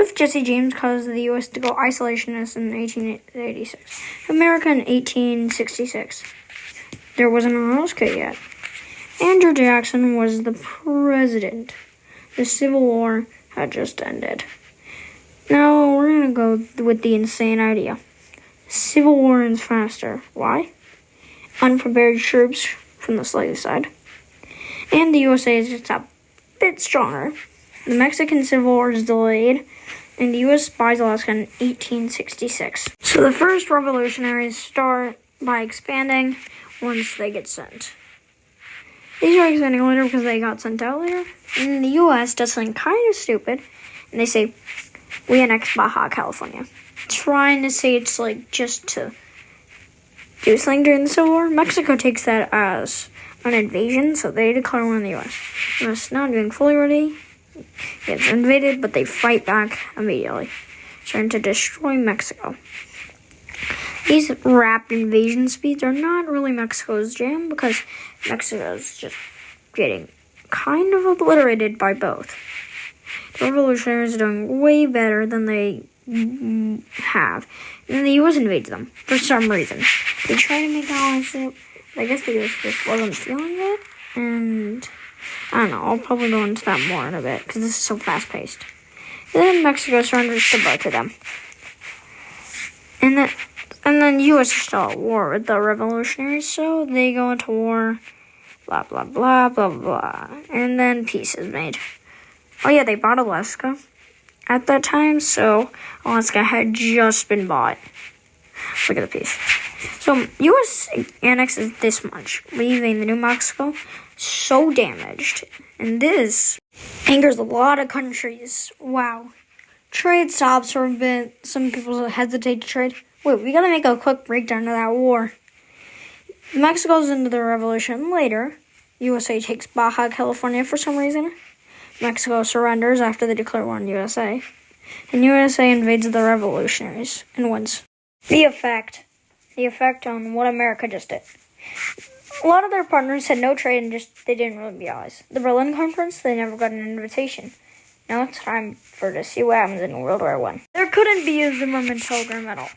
with Jesse James caused the U.S. to go isolationist in 1886. America in 1866. There wasn't an RSK yet. Andrew Jackson was the president. The Civil War had just ended. Now we're going to go with the insane idea. Civil War ends faster. Why? Unprepared troops from the slave side. And the USA is just a bit stronger. The Mexican Civil War is delayed, and the U.S. buys Alaska in 1866. So the first revolutionaries start by expanding once they get sent. These are expanding later because they got sent out later. And the U.S. does something kind of stupid, and they say, we annex Baja California. Trying to say it's like just to do something during the Civil War. Mexico takes that as an invasion, so they declare war on the U.S. The U.S. not being fully ready, gets invaded, but they fight back immediately, trying to destroy Mexico. These rapid invasion speeds are not really Mexico's jam because Mexico is just getting kind of obliterated by both. The revolutionaries are doing way better than they have. And then the U.S. invades them for some reason. They try to make allies, but I guess the U.S. just wasn't feeling it. And I don't know, I'll probably go into that more in a bit because this is so fast-paced. Then Mexico surrenders to both of them. And then the U.S. is still at war with the revolutionaries, so they go into war, blah, blah, blah, blah, blah. And then peace is made. Oh yeah, they bought Alaska at that time, so Alaska had just been bought. Look at the piece. So U.S. annexes this much, leaving the New Mexico so damaged. And this angers a lot of countries. Wow. Trade stops for a bit. Some people hesitate to trade. Wait, we gotta make a quick breakdown of that war. Mexico's into the revolution later. USA takes Baja California for some reason. Mexico surrenders after they declare war on USA. And USA invades the revolutionaries and wins. The effect on what America just did. A lot of their partners had no trade and they didn't really be allies. The Berlin Conference, they never got an invitation. Now it's time to see what happens in World War I. There couldn't be a Zimmerman telegram at all.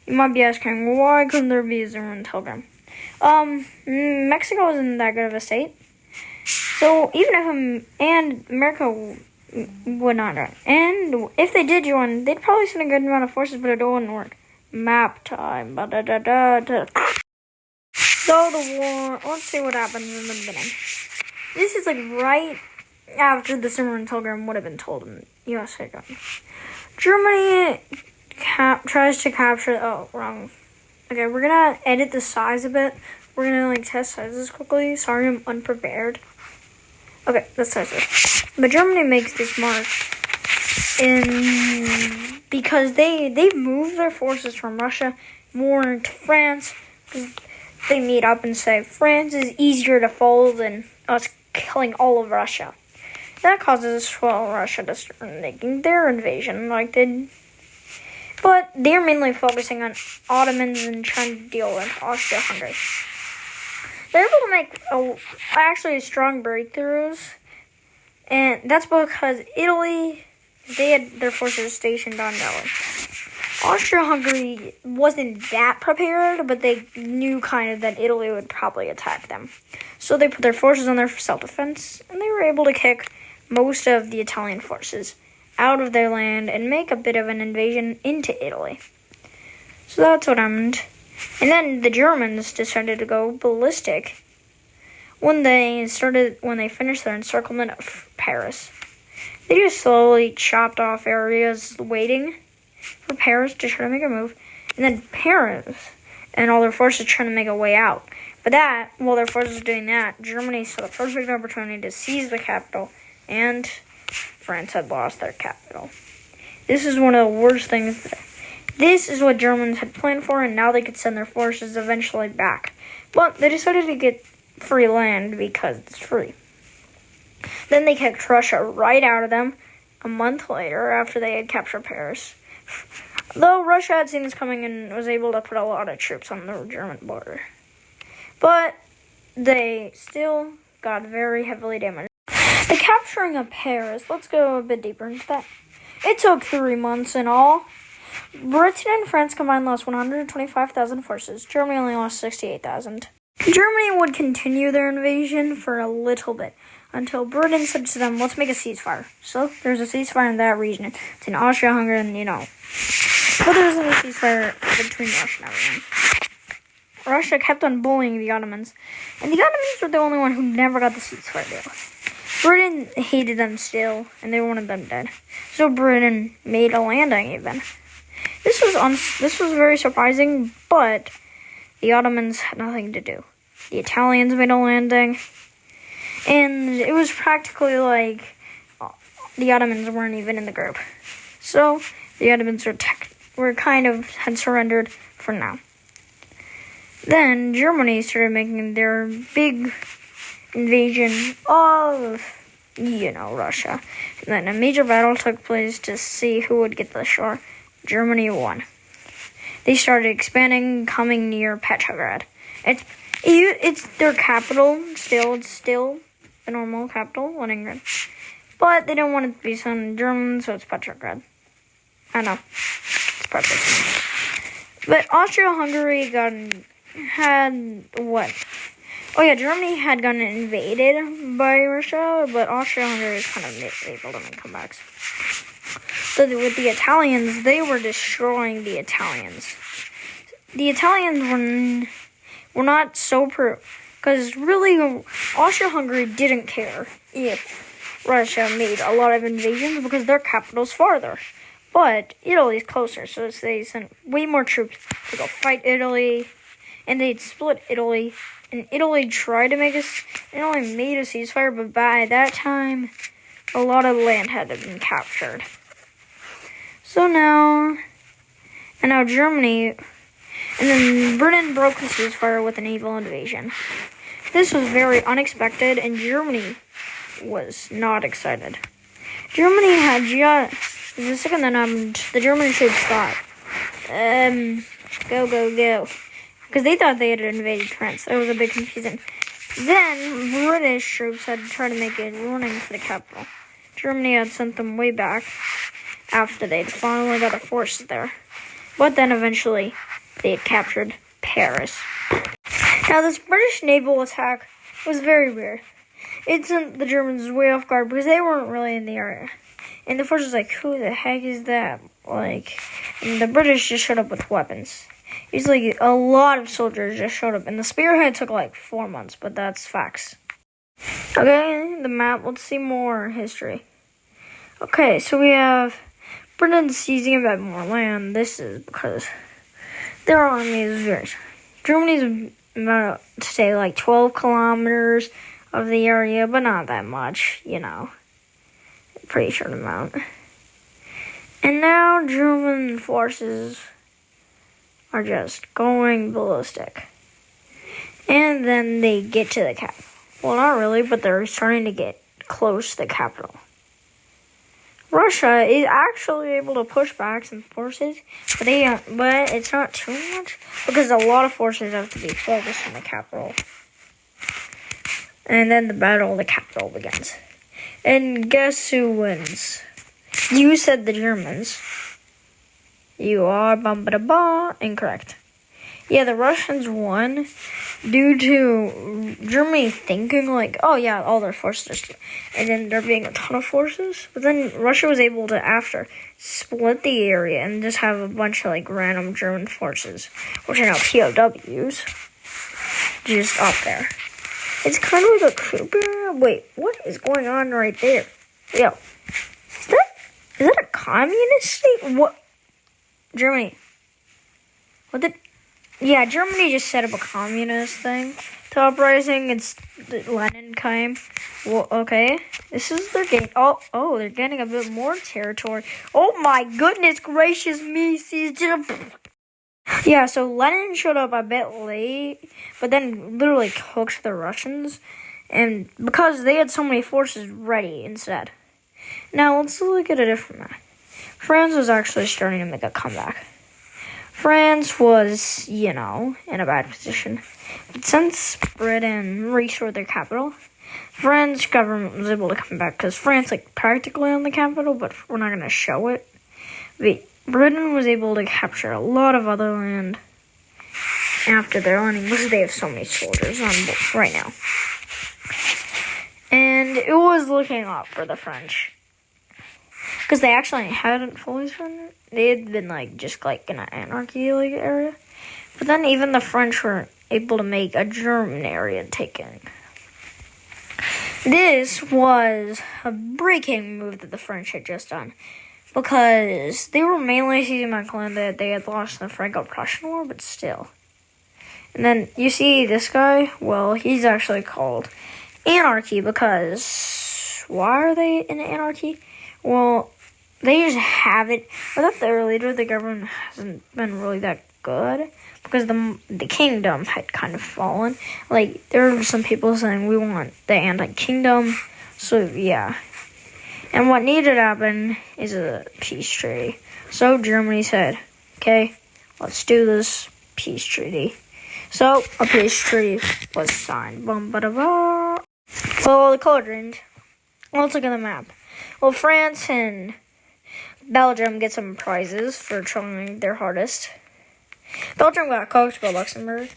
You might be asking, why couldn't there be a Zimmerman telegram? Mexico wasn't that good of a state. So even if America would not join. And if they did join, they'd probably send a good amount of forces, but it wouldn't work. Map time. So the war, let's see what happens in the beginning. This is like right after the Zimmerman telegram would have been told in USA. Germany tries to capture, wrong. Okay, we're gonna edit the size a bit. We're gonna test sizes quickly. Sorry, I'm unprepared. Okay, let's test this. But Germany makes this mark because they've moved their forces from Russia more into France. They meet up and say France is easier to follow than us killing all of Russia. That causes Russia to start making their invasion like they did. But they're mainly focusing on Ottomans and trying to deal with Austria-Hungary. They're able to make actually strong breakthroughs, and that's because Italy, they had their forces stationed on Italy. Austria-Hungary wasn't that prepared, but they knew kind of that Italy would probably attack them. So they put their forces on there for self-defense, and they were able to kick most of the Italian forces out of their land and make a bit of an invasion into Italy. So that's what happened. And then the Germans decided to go ballistic when they finished their encirclement of Paris. They just slowly chopped off areas waiting for Paris to try to make a move. And then Paris and all their forces trying to make a way out. But while their forces were doing that, Germany saw the perfect opportunity to seize the capital, and France had lost their capital. This is one of the worst things. This is what Germans had planned for, and now they could send their forces eventually back. But they decided to get free land because it's free. Then they kicked Russia right out of them a month later after they had captured Paris. Though Russia had seen this coming and was able to put a lot of troops on the German border. But they still got very heavily damaged. The capturing of Paris, let's go a bit deeper into that. It took 3 months in all. Britain and France combined lost 125,000 forces. Germany only lost 68,000. Germany would continue their invasion for a little bit until Britain said to them, let's make a ceasefire. So there's a ceasefire in that region. It's in Austria-Hungary and, But there wasn't a ceasefire between Russia and everyone. Russia kept on bullying the Ottomans. And the Ottomans were the only one who never got the ceasefire deal. Britain hated them still, and they wanted them dead. So Britain made a landing even. This was very surprising, but the Ottomans had nothing to do. The Italians made a landing, and it was practically like the Ottomans weren't even in the group. So the Ottomans were kind of had surrendered for now. Then Germany started making their big invasion of, Russia. And then a major battle took place to see who would get the shore. Germany won. They started expanding, coming near Petrograd. It's their capital still. It's still the normal capital, Leningrad. But they don't want it to be some German, so it's Petrograd. I know. It's Petrograd. But Austria-Hungary had what? Oh yeah, Germany had gotten invaded by Russia, but Austria-Hungary was kind of able to make comebacks. So with the Italians, they were destroying the Italians. The Italians were not so because really Austria-Hungary didn't care if Russia made a lot of invasions because their capital's farther. But Italy's closer, so they sent way more troops to go fight Italy, and they'd split Italy. And Italy tried to made a ceasefire, but by that time, a lot of land had been captured. So now Germany, and then Britain broke the ceasefire with an evil invasion. This was very unexpected, and Germany was not excited. Germany had the second that the German troops thought, go. Because they thought they had invaded France. That was a bit confusing. Then, British troops had tried to make a running for the capital. Germany had sent them way back after they'd finally got their forces there. But then, eventually, they had captured Paris. Now, this British naval attack was very weird. It sent the Germans way off guard because they weren't really in the area. And the force was like, who the heck is that? And the British just showed up with weapons. It's like a lot of soldiers just showed up. And the spearhead took 4 months, but that's facts. Okay, the map. Let's see more history. Okay, so we have Britain seizing a bit more land. This is because their army is very strong. Germany's about to say 12 kilometers of the area, but not that much, Pretty short amount. And now German forces are just going ballistic. And then they get to the capital. Well, not really, but they're starting to get close to the capital. Russia is actually able to push back some forces, but it's not too much because a lot of forces have to be focused on the capital. And then the battle of the capital begins. And guess who wins? You said the Germans. You are incorrect. Yeah, the Russians won due to Germany thinking oh yeah, all their forces are still, and then there being a ton of forces. But then Russia was able to, after, split the area and just have a bunch of random German forces, which are now POWs, just up there. It's kind of like a creeper. Wait, what is going on right there? Yo, is that a communist state? What? Germany. Yeah, Germany just set up a communist thing to uprising. Lenin came. Well, okay. This is they're getting. Oh, they're getting a bit more territory. Oh my goodness gracious me! Yeah, so Lenin showed up a bit late, but then literally cooked the Russians, and because they had so many forces ready instead. Now let's look at a different map. France was actually starting to make a comeback. France was, in a bad position. But since Britain restored their capital, French government was able to come back because France, like, practically on the capital, but we're not going to show it. But Britain was able to capture a lot of other land after their landing because they have so many soldiers on board right now. And it was looking up for the French because they actually hadn't fully surrendered. They had been, like, just, like, in an anarchy, like, area. But then even the French were able to make a German area taken. This was a breaking move that the French had just done because they were mainly seizing back land that they had lost in the Franco-Prussian War, but still. And then you see this guy, well, he's actually called anarchy because why are they in anarchy? Well, they just have it. Without their leader, the government hasn't been really that good because the kingdom had kind of fallen. Like, there were some people saying we want the anti-kingdom. So, yeah. And what needed to happen is a peace treaty. So, Germany said, okay, let's do this peace treaty. So, a peace treaty was signed. Bum-ba-da-ba. Well, the color changed. Let's look at the map. Well, France and Belgium get some prizes for trying their hardest. Belgium got cooked by Luxembourg.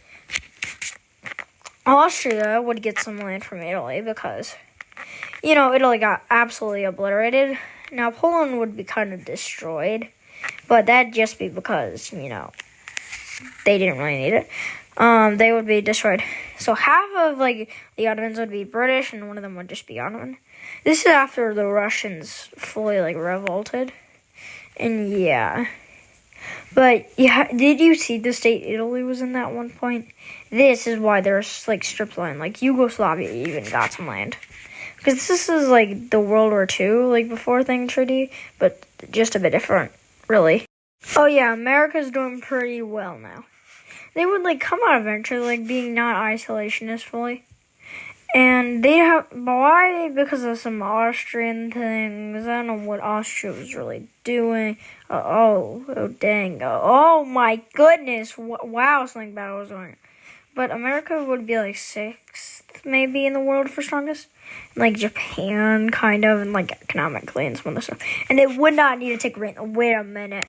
Austria would get some land from Italy because, Italy got absolutely obliterated. Now, Poland would be kind of destroyed, but that'd just be because, they didn't really need it. They would be destroyed. So half of, the Ottomans would be British, and one of them would just be Ottoman. This is after the Russians fully, revolted. And, yeah. But, yeah, did you see the state Italy was in that one point? This is why there's, strips land. Yugoslavia even got some land. Because this is, the World War II, before thing treaty, but just a bit different, really. Oh, yeah, America's doing pretty well now. They would, come out eventually, being not isolationist fully. And they have, why? Because of some Austrian things. I don't know what Austria was really doing. Oh, dang. Oh, my goodness. Wow, something bad was going. But America would be, sixth, maybe, in the world for strongest. Japan, kind of, and, economically and some other stuff. And it would not need to take rent. Wait a minute.